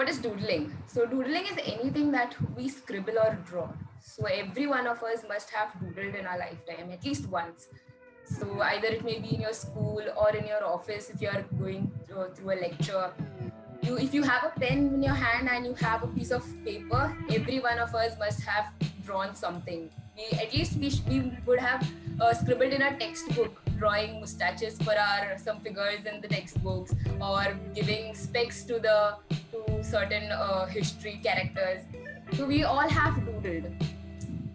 what is doodling? So doodling is anything that we scribble or draw. So every one of us must have doodled in our lifetime at least once. So either it may be in your school or in your office if you are going through a lecture. If you have a pen in your hand and you have a piece of paper, every one of us must have drawn something. We would have scribbled in our textbook, drawing mustaches for our some figures in the textbooks, or giving specs to certain history characters. So we all have doodled.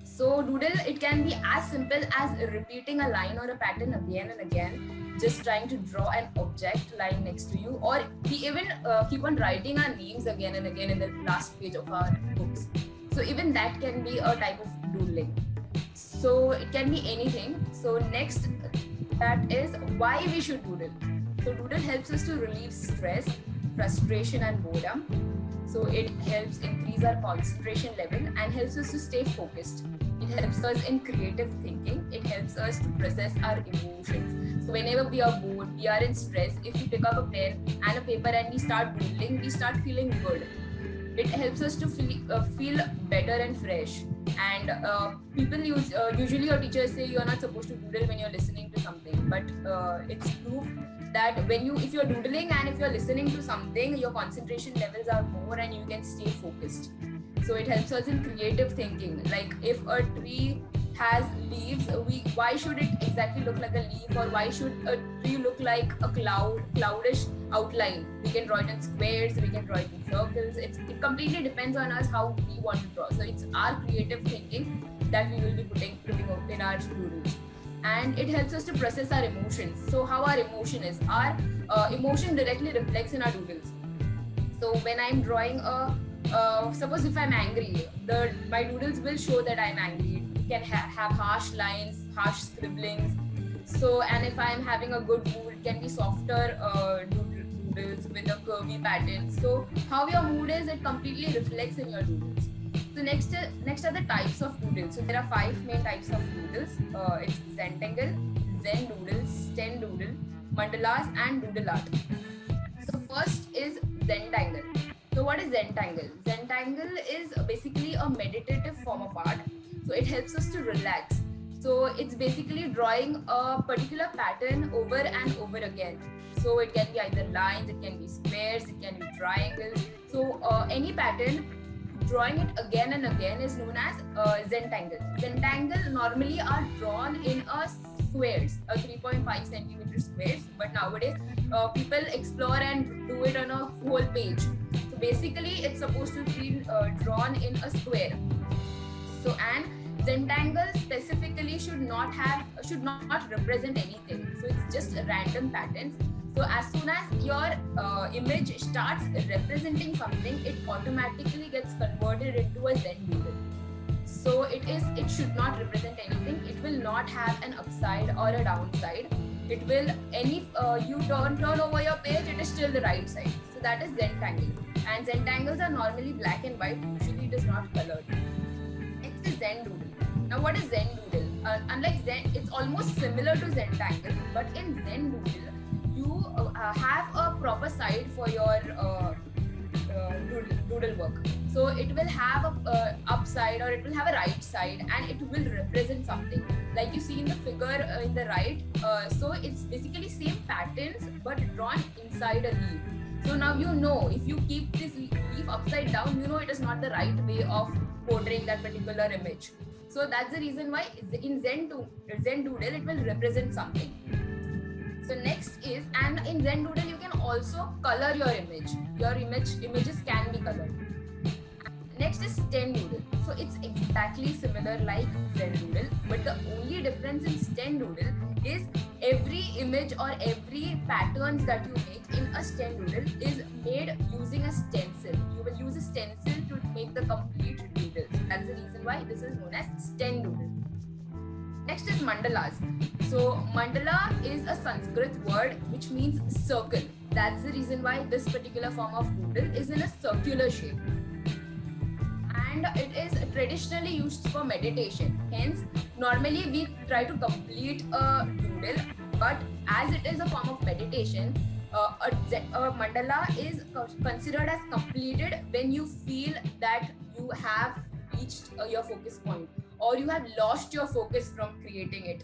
So doodle, it can be as simple as repeating a line or a pattern again and again, just trying to draw an object lying next to you, or we even keep on writing our names again and again in the last page of our books. So even that can be a type of doodling. So it can be anything. So next, that is why we should doodle. So doodle helps us to relieve stress, frustration and boredom. So it helps increase our concentration level and helps us to stay focused. It helps us in creative thinking. It helps us to process our emotions. So whenever we are bored, we are in stress, if we pick up a pen and a paper and we start doodling, we start feeling good. It helps us to feel better and fresh. And people usually your teachers say you're not supposed to doodle when you're listening to something, but it's proof that if you're doodling and if you're listening to something, your concentration levels are more and you can stay focused. So it helps us in creative thinking. Like if a tree has leaves, why should it exactly look like a leaf, or why should a tree look like a cloudish outline? We can draw it in squares, we can draw it in circles. It completely depends on us how we want to draw. So it's our creative thinking that we will be putting out in our doodles. And it helps us to process our emotions. So how our emotion is, our emotion directly reflects in our doodles. So when I'm drawing suppose if I'm angry, my doodles will show that I'm angry. It can have harsh lines, harsh scribblings. So, and if I'm having a good mood, it can be softer doodles with a curvy pattern. So how your mood is, it completely reflects in your doodles. So next are the types of doodles. So there are 5 main types of doodles. It's Zentangle, Zen doodle, Sten doodle, mandalas and doodle art. So first is Zentangle. So what is Zentangle? Zentangle is basically a meditative form of art. So it helps us to relax. So it's basically drawing a particular pattern over and over again. So it can be either lines, it can be squares, it can be triangles. So any pattern, drawing it again and again is known as Zentangle. Zentangle normally are drawn in a squares, 3.5 centimeter squares, but nowadays people explore and do it on a whole page. So basically it's supposed to be drawn in a square. So, and Zentangle specifically should not represent anything. So it's just random patterns. So as soon as your image starts representing something, it automatically gets converted into a Zen doodle. So it should not represent anything. It will not have an upside or a downside. It will, you turn over your page, it is still the right side. So that is Zentangle. And Zentangles are normally black and white. Usually it is not colored. Next is Zen doodle. Now what is Zen doodle? Unlike Zen, it's almost similar to Zentangle, but in Zen doodle, you have a proper side for your doodle work. So it will have a upside or it will have a right side, and it will represent something. Like you see in the figure in the right, so it's basically same patterns but drawn inside a leaf. So now you know, if you keep this leaf upside down, you know it is not the right way of portraying that particular image. So that's the reason why in Zen doodle it will represent something. So next is, and in Zen doodle you can also color your image. Your images can be colored. Next is Sten doodle. So it's exactly similar like Zen doodle, but the only difference in Sten doodle is every image or every patterns that you make in a Sten doodle is made using a stencil. You will use a stencil to make the complete doodle. So that's the reason why this is known as Sten doodle. Next is mandalas. So mandala is a Sanskrit word which means circle. That's the reason why this particular form of doodle is in a circular shape. And it is traditionally used for meditation. Hence, normally we try to complete a doodle, but as it is a form of meditation, a mandala is considered as completed when you feel that you have reached your focus point, or you have lost your focus from creating it.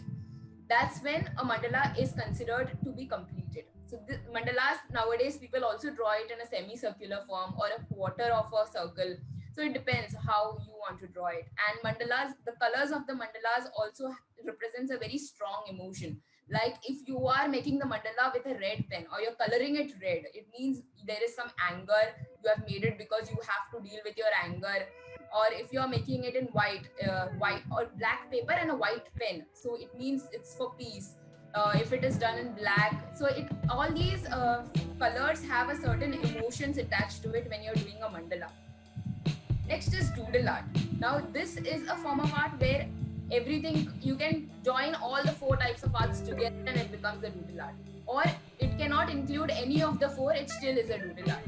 That's when a mandala is considered to be completed. So the mandalas nowadays, people also draw it in a semicircular form or a quarter of a circle. So it depends how you want to draw it. And mandalas, the colors of the mandalas also represents a very strong emotion. Like if you are making the mandala with a red pen or you're coloring it red, it means there is some anger. You have made it because you have to deal with your anger. Or if you're making it in white or black paper and a white pen, so it means it's for peace. If it is done in black, so it all these colors have a certain emotions attached to it when you're doing a mandala. Next is doodle art. Now, this is a form of art where everything you can join all the four types of arts together and it becomes a doodle art. Or it cannot include any of the four, it still is a doodle art.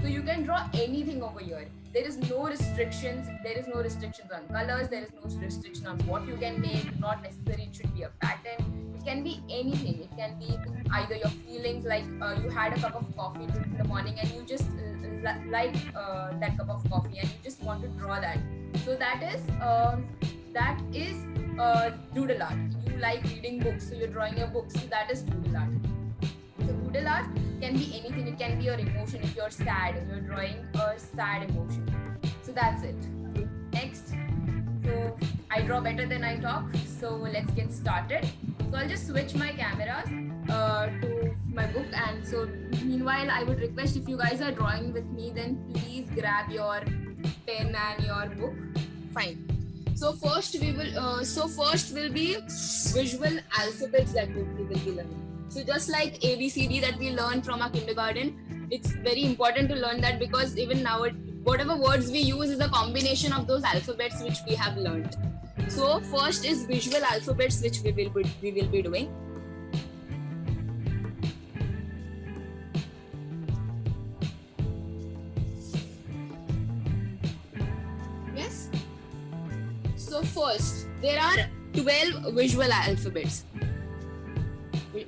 So you can draw anything over here. There is no restrictions. There is no restrictions on colors. There is no restriction on what you can make. Not necessarily it should be a pattern. It can be anything. It can be either your feelings, like you had a cup of coffee in the morning and you just like that cup of coffee and you just want to draw that. So that is doodle art. You like reading books, so you're drawing your books. So that is doodle art. So doodle art can be anything. It can be your emotion. If you're sad, you're drawing a sad emotion. So that's it. Next. So I draw better than I talk. So let's get started. So I'll just switch my cameras to my book. And so meanwhile, I would request, if you guys are drawing with me, then please grab your pen and your book. Fine. So first will be visual alphabets that we will be learning. So just like ABCD that we learn from our kindergarten, it's very important to learn that, because even now, whatever words we use is a combination of those alphabets which we have learned. So first is visual alphabets, which we will be doing. Yes. So first, there are 12 visual alphabets.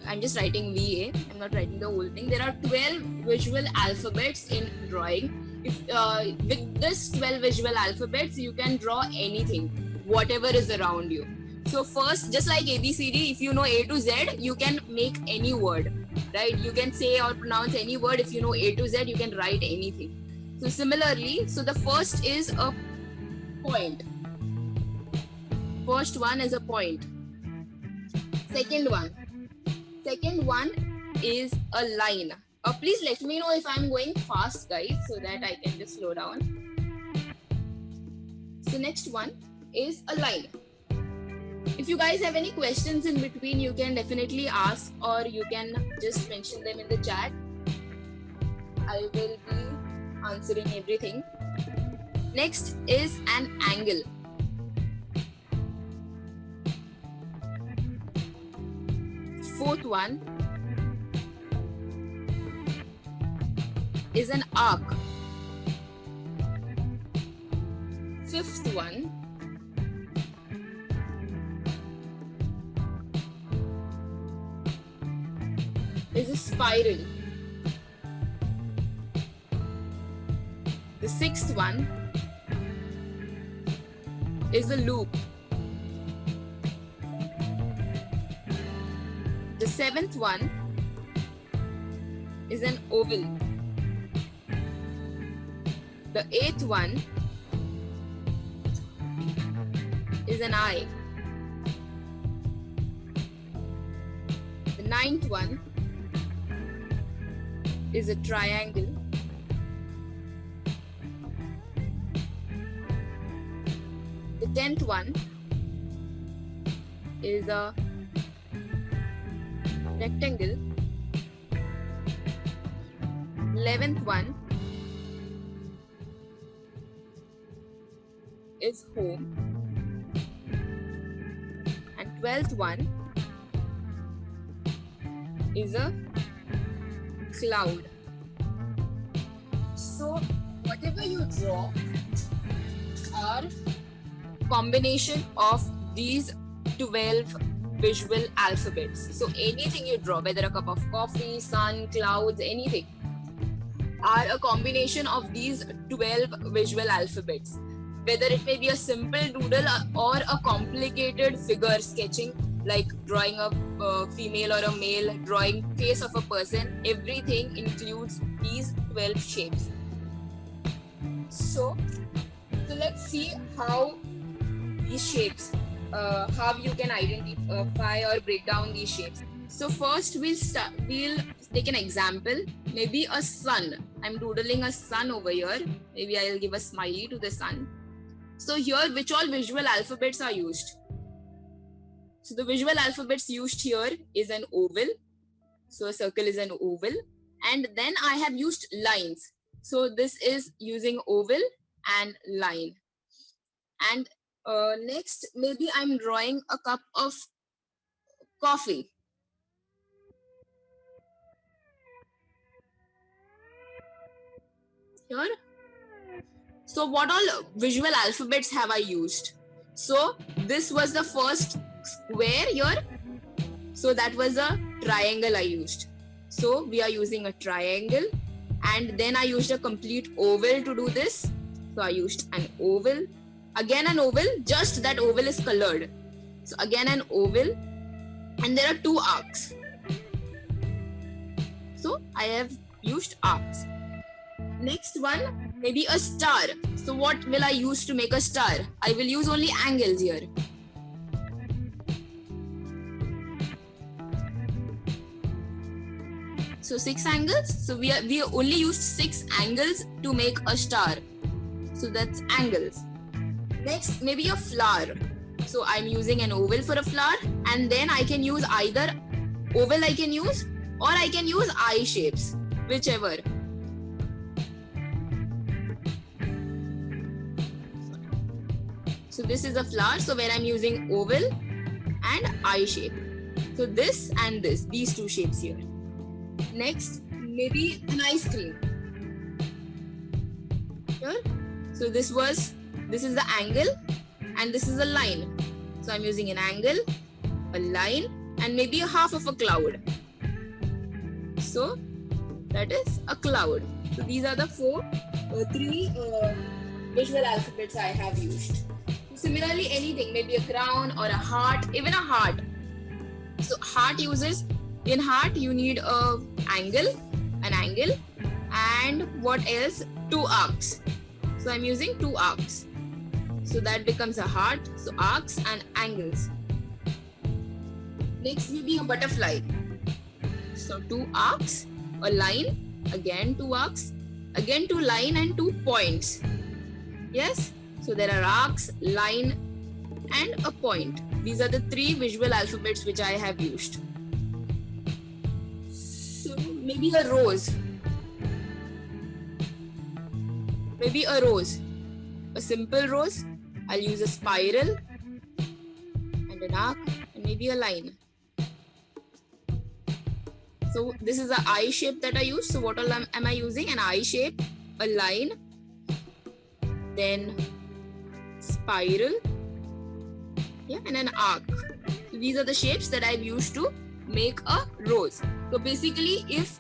I'm just writing VA. I'm not writing the whole thing. There are 12 visual alphabets in drawing. With this 12 visual alphabets, you can draw anything, whatever is around you. So first, just like ABCD, if you know A to Z, you can make any word, right? You can say or pronounce any word. If you know A to Z, you can write anything. So similarly, so the first is a point. First one is a point. Second one is a line. Please let me know if I'm going fast, guys, so that I can just slow down. So next one is a line. If you guys have any questions in between, you can definitely ask, or you can just mention them in the chat. I will be answering everything. Next is an angle. Fourth one is an arc. Fifth one is a spiral. The sixth one is a loop. The seventh one is an oval. The eighth one is an eye. The ninth one is a triangle. The 10th one is a rectangle. 11th one is home. And 12th one is a cloud. So whatever you draw are combination of these 12 visual alphabets. So anything you draw, whether a cup of coffee, sun, clouds, anything, are a combination of these 12 visual alphabets. Whether it may be a simple doodle or a complicated figure sketching, like drawing a female or a male, drawing face of a person, everything includes these 12 shapes. So let's see how these shapes, how you can identify or break down these shapes. So first we'll take an example, maybe a sun. I'm doodling a sun over here. Maybe I'll give a smiley to the sun. So here, which all visual alphabets are used? So the visual alphabets used here is an oval. So a circle is an oval. And then I have used lines. So this is using oval and line. And next, maybe I'm drawing a cup of coffee. Here. So what all visual alphabets have I used? So this was the first square here. So that was a triangle I used. So we are using a triangle. And then I used a complete oval to do this. So I used an oval. Again an oval, just that oval is colored. So again an oval. And there are two arcs. So I have used arcs. Next one, maybe a star. So what will I use to make a star? I will use only angles here. So 6 angles. So we only used 6 angles to make a star. So that's angles. Next, maybe a flower. So I'm using an oval for a flower, and then I can use either oval I can use, or I can use eye shapes, whichever. So this is a flower, so where I'm using oval and eye shape. So this and this, these two shapes here. Next, maybe an ice cream. Here. So this is the angle and this is a line. So I'm using an angle, a line, and maybe a half of a cloud. So that is a cloud. So these are the three visual alphabets I have used. Similarly, anything, maybe a crown or a heart, even a heart. So in heart you need an angle, and what else? 2 arcs. So I'm using 2 arcs. So that becomes a heart. So arcs and angles. Next will be a butterfly. So 2 arcs, a line, again 2 arcs, again 2 line and 2 points. Yes? So there are arcs, line, and a point. These are the 3 visual alphabets which I have used. So maybe a rose. Maybe a rose. A simple rose. I'll use a spiral and an arc and maybe a line. So this is the eye shape that I use. So what all am I using? An eye shape, a line, then spiral, yeah, and an arc. So these are the shapes that I've used to make a rose. So basically, if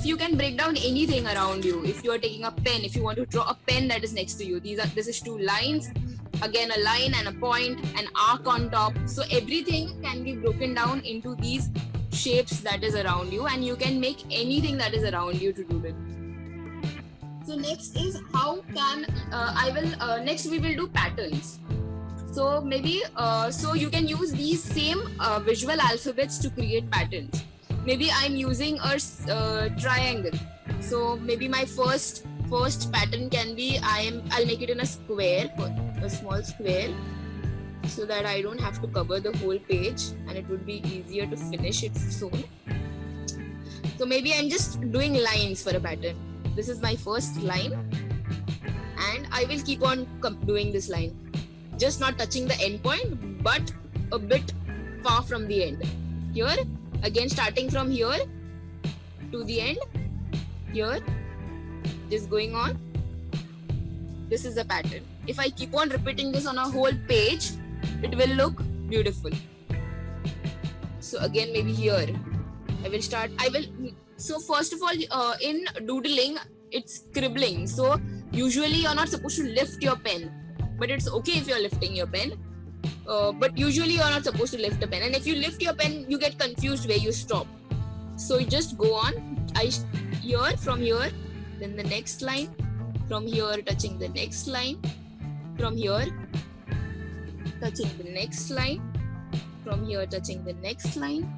you can break down anything around you, if you are taking a pen, if you want to draw a pen that is next to you, this is 2 lines, again a line and a point, an arc on top. So everything can be broken down into these shapes that is around you, and you can make anything that is around you to do it. So next is how can next we will do patterns. So maybe so you can use these same visual alphabets to create patterns. Maybe I'm using a triangle. So maybe my first pattern can be I'll make it in a square, a small square, so that I don't have to cover the whole page and it would be easier to finish it soon. So maybe I'm just doing lines for a pattern. This is my first line, and I will keep on doing this line, just not touching the end point, but a bit far from the end. Here, again starting from here to the end, here, just going on. This is the pattern. If I keep on repeating this on a whole page, it will look beautiful. So again, maybe here I will start. So first of all, in doodling, it's scribbling. So usually you're not supposed to lift your pen, but it's okay if you're lifting your pen. But usually you're not supposed to lift a pen, and if you lift your pen, you get confused where you stop. So you just go on. From here, then the next line, from here touching the next line, from here touching the next line, from here touching the next line.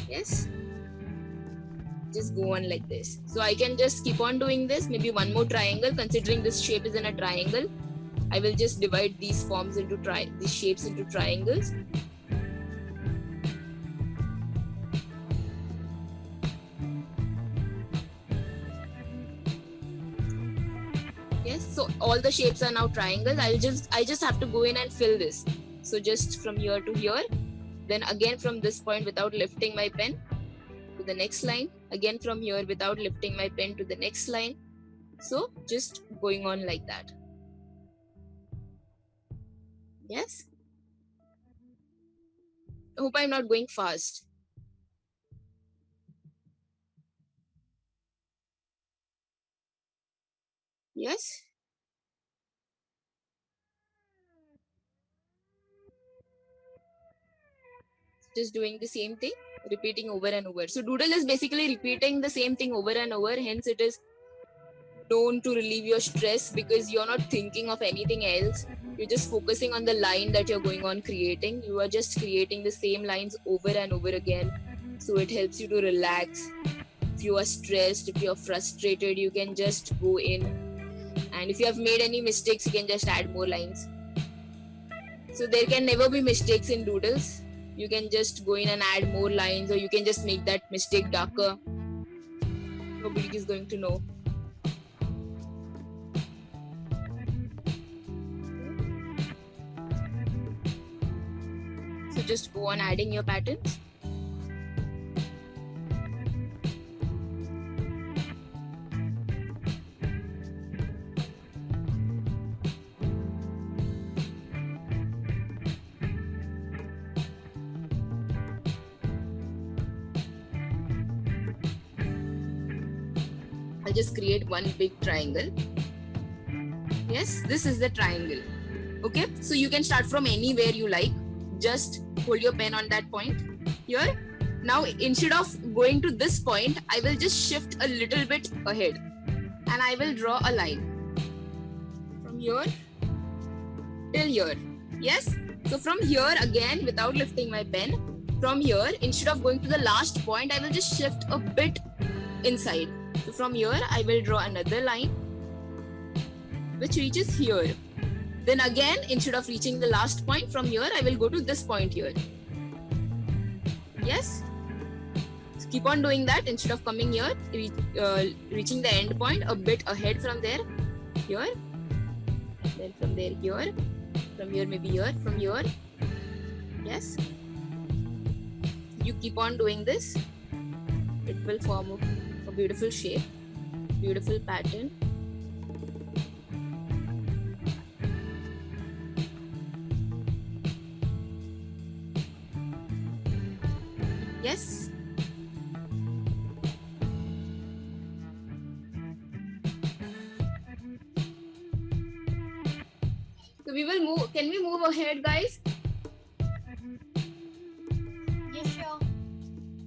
Yes, just go on like this. So I can just keep on doing this. Maybe one more triangle. Considering this shape is in a triangle, I will just divide these forms into these shapes into triangles. Yes, so all the shapes are now triangles. I just have to go in and fill this. So just from here to here, then again from this point without lifting my pen to the next line, again from here without lifting my pen to the next line. So just going on like that. Yes, I hope I'm not going fast. Yes, just doing the same thing, repeating over and over. So doodle is basically repeating the same thing over and over. Hence it is known to relieve your stress, because you're not thinking of anything else. You're just focusing on the line that you're going on creating. You are just creating the same lines over and over again. So it helps you to relax. If you are stressed, if you're frustrated, you can just go in. And if you have made any mistakes, you can just add more lines. So there can never be mistakes in doodles. You can just go in and add more lines, or you can just make that mistake darker. Nobody is going to know. So just go on adding your patterns. I'll just create one big triangle. Yes, this is the triangle. Okay, so you can start from anywhere you like. Just hold your pen on that point here. Now, instead of going to this point, I will just shift a little bit ahead and I will draw a line from here till here. Yes, so from here again, without lifting my pen, from here, instead of going to the last point, I will just shift a bit inside. So from here, I will draw another line which reaches here. Then again, instead of reaching the last point, from here, I will go to this point here. Yes? So keep on doing that. Instead of coming here, reaching the end point a bit ahead from there, here. Then from there, here. From here, maybe here. From here. Yes? You keep on doing this. It will form a beautiful shape, beautiful pattern. Yes. So we will move. Can we move ahead, guys? Yes, sure.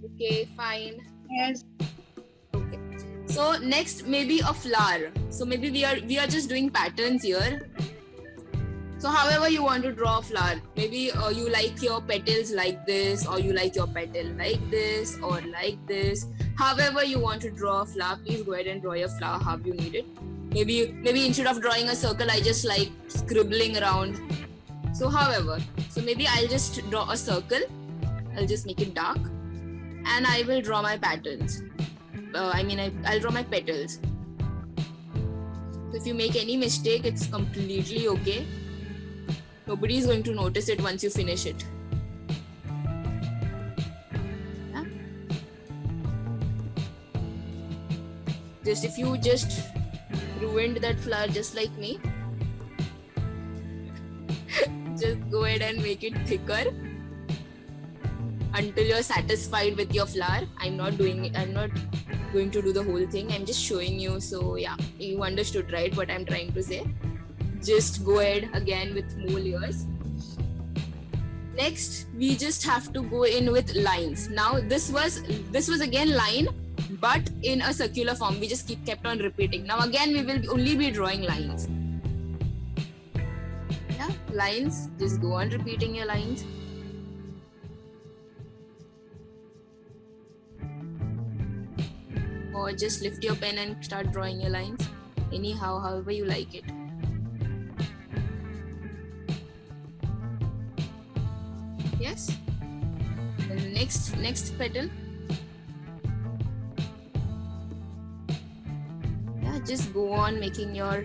Okay, fine. Yes. Okay. So next, maybe a flower. So maybe we are just doing patterns here. So however you want to draw a flower, maybe you like your petals like this, or you like your petal like this, or like this. However you want to draw a flower, please go ahead and draw your flower how you need it. Maybe instead of drawing a circle, I just like scribbling around. So however, so maybe I'll just draw a circle. I'll just make it dark, and I will draw my patterns. I'll draw my petals. So if you make any mistake, it's completely okay. Nobody is going to notice it once you finish it. Yeah? Just if you just ruined that flower just like me, just go ahead and make it thicker until you're satisfied with your flower. I'm not going to do the whole thing. I'm just showing you. So yeah, you understood, right, what I'm trying to say. Just go ahead again with more layers. Next, we just have to go in with lines. Now this was again line, but in a circular form. We just kept on repeating. Now again, we will only be drawing lines. Yeah, lines. Just go on repeating your lines. Or just lift your pen and start drawing your lines. Anyhow, however you like it. Yes. And next petal. Yeah, just go on making your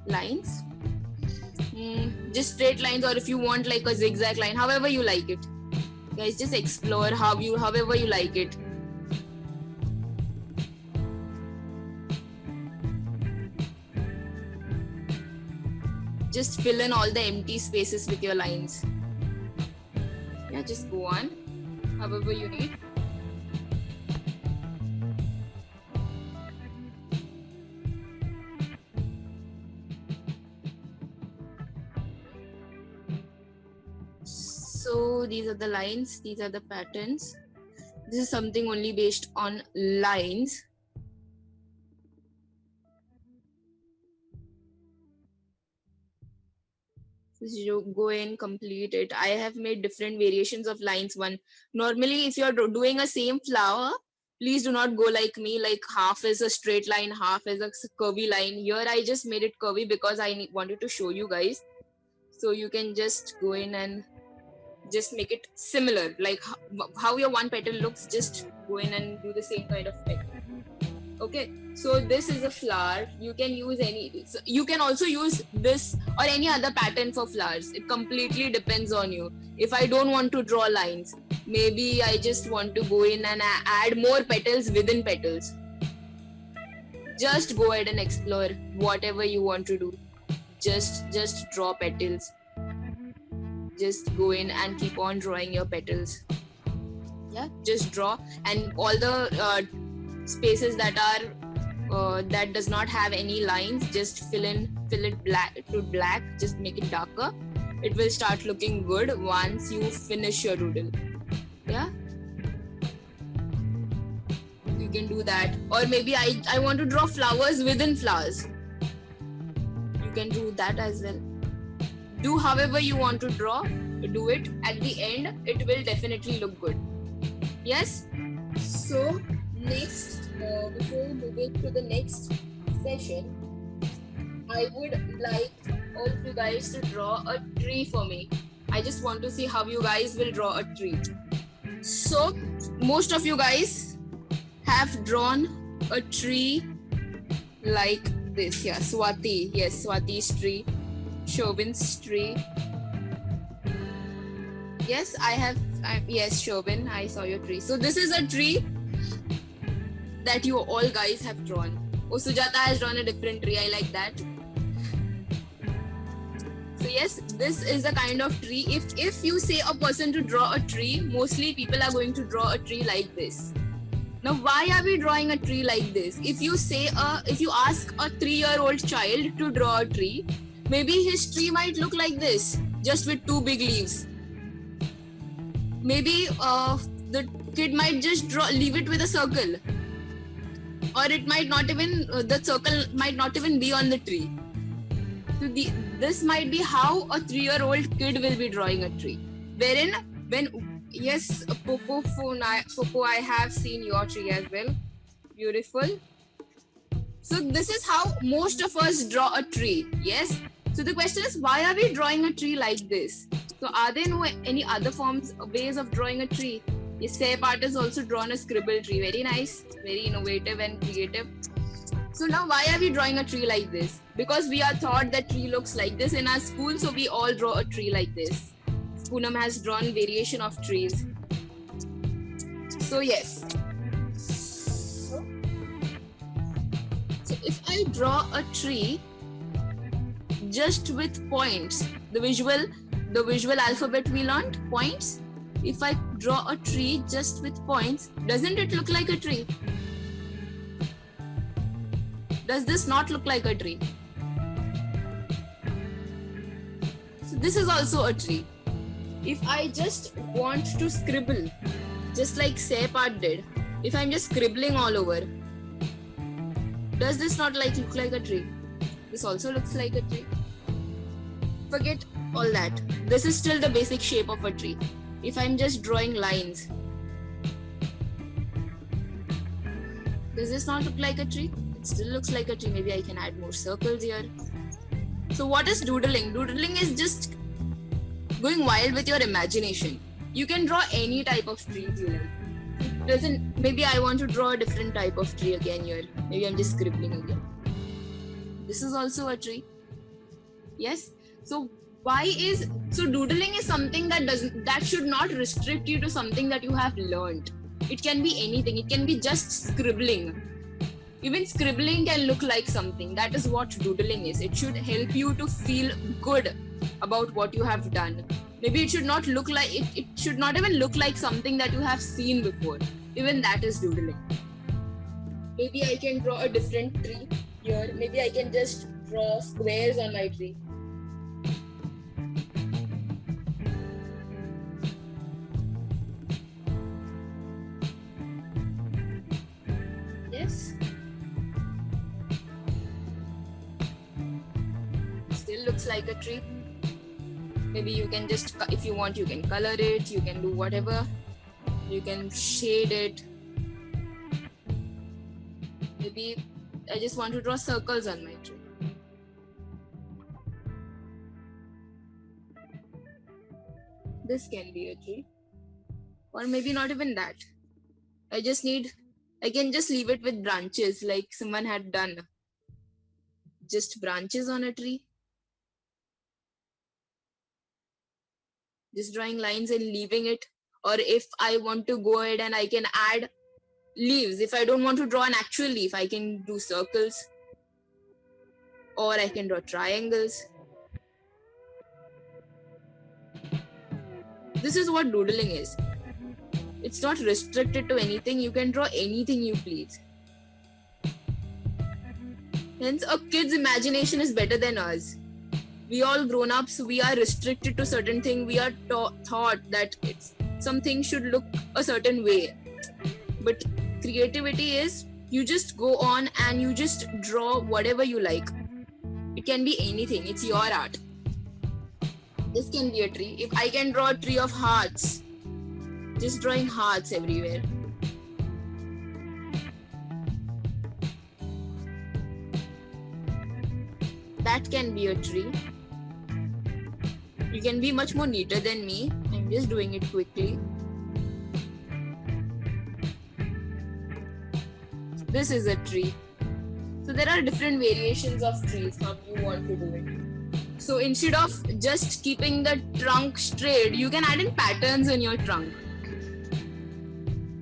lines. Just straight lines, or if you want like a zigzag line, however you like it. Guys, just explore however you like it. Just fill in all the empty spaces with your lines. Yeah, just go on however you need. So these are the lines, these are the patterns. This is something only based on lines. So you go in, complete it. I have made different variations of lines. Normally, if you're doing a same flower, please do not go like me, like half is a straight line, half is a curvy line. Here I just made it curvy because I wanted to show you guys. So you can just go in and just make it similar, like how your one petal looks. Just go in and do the same kind of petal. Okay, so this is a flower. You can use you can also use this or any other pattern for flowers. It completely depends on you. If I don't want to draw lines, maybe I just want to go in and add more petals within petals. Just go ahead and explore whatever you want to do. Just draw petals. Just go in and keep on drawing your petals. Yeah, just draw, and all the spaces that are that does not have any lines, just fill it black to black. Just make it darker. It will start looking good once you finish your doodle. Yeah, you can do that. Or maybe I want to draw flowers within flowers. You can do that as well. Do however you want to draw. Do it. At the end, it will definitely look good. Yes. So next, before moving to the next session, I would like all of you guys to draw a tree for me. I just want to see how you guys will draw a tree. So most of you guys have drawn a tree like this. Yeah, Swati. Yes, Swati's tree. Shobin's tree. Yes, yes, Shobin, I saw your tree. So this is a tree that you all guys have drawn. Oh, Sujata has drawn a different tree. I like that. So yes, this is the kind of tree. If you say a person to draw a tree, mostly people are going to draw a tree like this. Now, why are we drawing a tree like this? If you ask a 3-year-old child to draw a tree, maybe his tree might look like this, just with 2 big leaves. Maybe the kid might just leave it with a circle, or it might not even the circle might not even be on the tree. So this might be how a 3-year-old kid will be drawing a tree. Yes, Popo, I have seen your tree as well. Beautiful. So this is how most of us draw a tree. Yes. So the question is, why are we drawing a tree like this? So are there any other ways of drawing a tree? Yes, Sep Art has also drawn a scribble tree. Very nice, very innovative and creative. So now why are we drawing a tree like this? Because we are taught that tree looks like this in our school, so we all draw a tree like this. Poonam has drawn variation of trees. So yes. So if I draw a tree just with points, the the visual alphabet we learned, points. If I draw a tree just with points, doesn't it look like a tree? Does this not look like a tree? So this is also a tree. If I just want to scribble, just like Separt did, if I'm just scribbling all over, does this not look like a tree? This also looks like a tree. Forget all that. This is still the basic shape of a tree. If I'm just drawing lines, does this not look like a tree? It still looks like a tree. Maybe I can add more circles here. So what is doodling? Doodling is just going wild with your imagination. You can draw any type of trees you like. Maybe I want to draw a different type of tree again here. Maybe I'm just scribbling again. This is also a tree. Yes. So doodling is something that should not restrict you to something that you have learned. It can be anything. It can be just scribbling. Even scribbling can look like something. That is what doodling is. It should help you to feel good about what you have done. Maybe it should not look like it should not even look like something that you have seen before. Even that is doodling. Maybe I can draw a different tree here. Maybe I can just draw squares on my tree. Yes. Still looks like a tree. Maybe you can just, if you want, you can color it, you can do whatever. You can shade it. Maybe I just want to draw circles on my tree. This can be a tree. Or maybe not even that. I can just leave it with branches like someone had done. Just branches on a tree. Just drawing lines and leaving it. Or if I want to go ahead and I can add leaves. If I don't want to draw an actual leaf, I can do circles. Or I can draw triangles. This is what doodling is. It's not restricted to anything. You can draw anything you please. Hence, a kid's imagination is better than ours. We all grown-ups, we are restricted to certain things. We are taught that something should look a certain way. But creativity is, you just go on and you just draw whatever you like. It can be anything. It's your art. This can be a tree. If I can draw a tree of hearts, just drawing hearts everywhere. That can be a tree. You can be much more neater than me. I'm just doing it quickly. This is a tree. So there are different variations of trees, how you want to do it. So instead of just keeping the trunk straight, you can add in patterns in your trunk.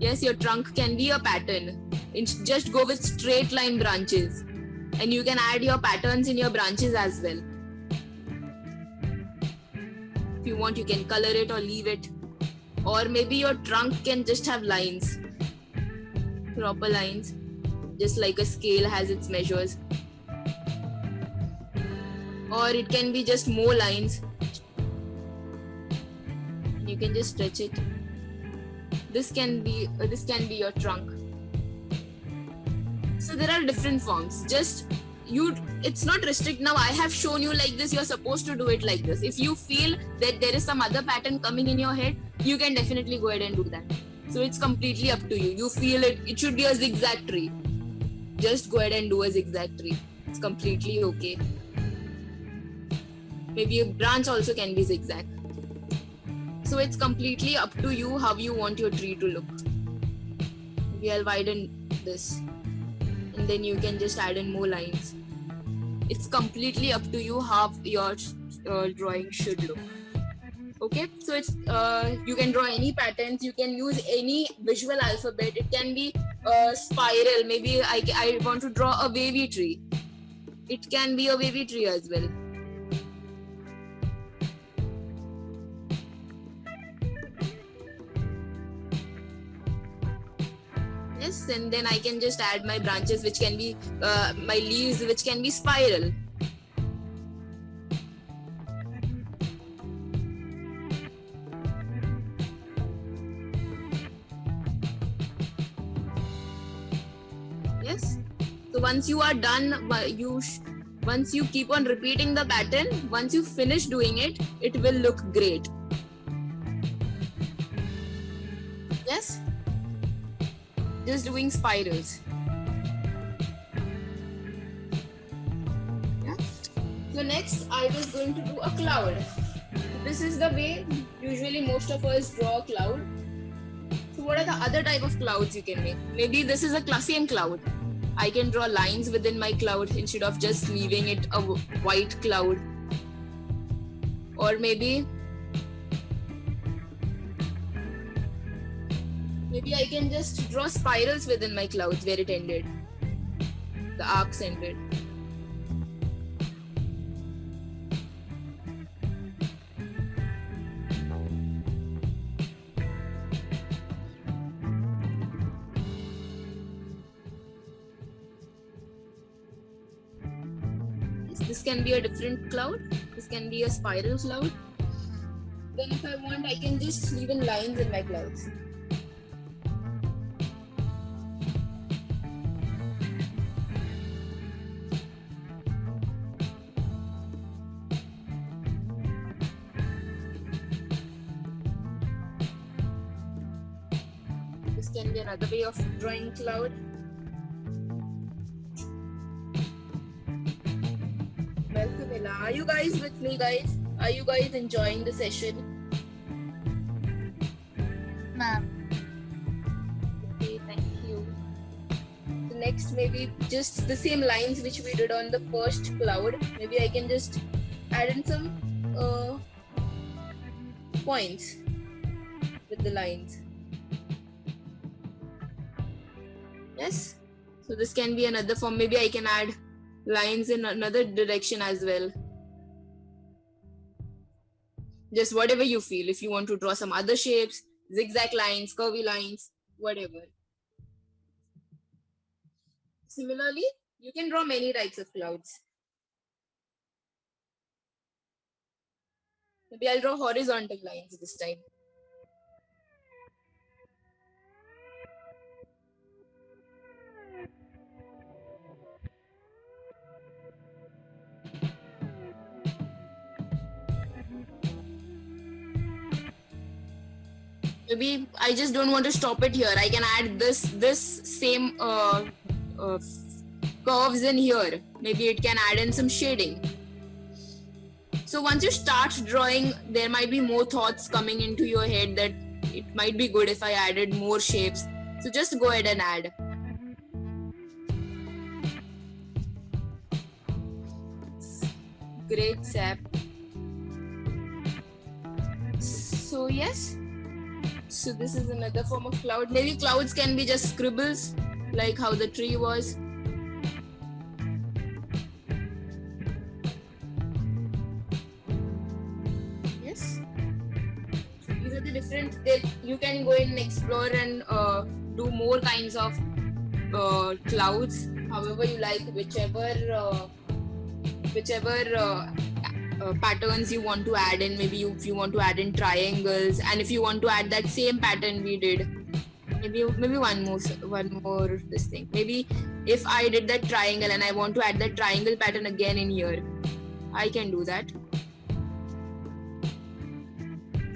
Yes, your trunk can be a pattern. Just go with straight line branches. And you can add your patterns in your branches as well. If you want, you can color it or leave it. Or maybe your trunk can just have lines. Proper lines. Just like a scale has its measures. Or it can be just more lines. You can just stretch it. This can be your trunk. So there are different forms. It's not restrict. Now I have shown you like this. You're supposed to do it like this. If you feel that there is some other pattern coming in your head, you can definitely go ahead and do that. So it's completely up to you. You feel it should be a zigzag tree. Just go ahead and do a zigzag tree. It's completely okay. Maybe a branch also can be zigzag. So it's completely up to you how you want your tree to look. Maybe I'll widen this. And then you can just add in more lines. It's completely up to you how your drawing should look. Okay, so it's you can draw any patterns. You can use any visual alphabet. It can be a spiral. Maybe I want to draw a wavy tree. It can be a wavy tree as well. Yes, and then I can just add my branches, which can be my leaves, which can be spiral. Yes. So once you are done, once you keep on repeating the pattern, once you finish doing it, it will look great. Yes. Just doing spirals. Yeah. So next, I was going to do a cloud. This is the way usually most of us draw a cloud. So what are the other type of clouds you can make? Maybe this is a same cloud. I can draw lines within my cloud instead of just leaving it a white cloud. Or maybe I can just draw spirals within my clouds where it ended. The arcs ended. This can be a different cloud. This can be a spiral cloud. Then if I want, I can just leave in lines in my clouds. This can be another way of drawing cloud. Welcome, Ella. Are you guys with me, guys? Are you guys enjoying the session? Ma'am. Okay, thank you. So next, maybe just the same lines which we did on the first cloud. Maybe I can just add in some points with the lines. Yes. So this can be another form. Maybe I can add lines in another direction as well. Just whatever you feel. If you want to draw some other shapes, zigzag lines, curvy lines, whatever. Similarly, you can draw many types of clouds. Maybe I'll draw horizontal lines this time. Maybe I just don't want to stop it here. I can add this same curves in here. Maybe it can add in some shading. So once you start drawing, there might be more thoughts coming into your head that it might be good if I added more shapes. So just go ahead and add. Great, Sap. So yes. So this is another form of cloud. Maybe clouds can be just scribbles, like how the tree was. Yes. So these are the different. You can go and explore and do more kinds of clouds, however you like, whichever patterns you want to add in. Maybe if you want to add in triangles, and if you want to add that same pattern we did, maybe one more this thing. Maybe if I did that triangle and I want to add that triangle pattern again in here, I can do that.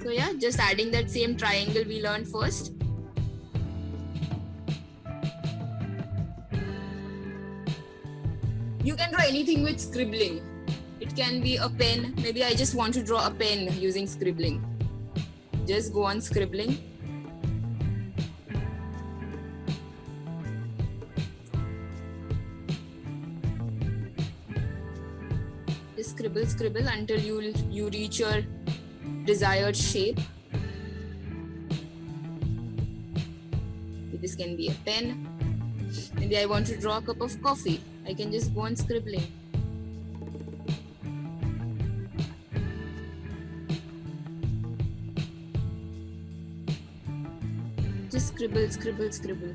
So yeah, just adding that same triangle we learned first. You can draw anything with scribbling. It can be a pen. Maybe I just want to draw a pen using scribbling. Just go on scribbling. Just scribble until you reach your desired shape. This can be a pen. Maybe I want to draw a cup of coffee. I can just go on scribbling. Just scribble.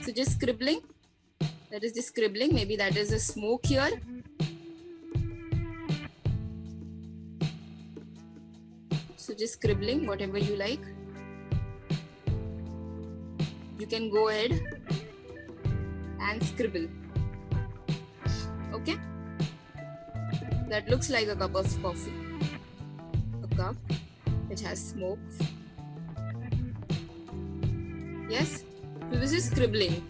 So just scribbling. That is the scribbling. Maybe that is a smoke here. So just scribbling, whatever you like. You can go ahead and scribble. Okay. That looks like a cup of coffee. A cup which has smoke. Yes. So this is scribbling.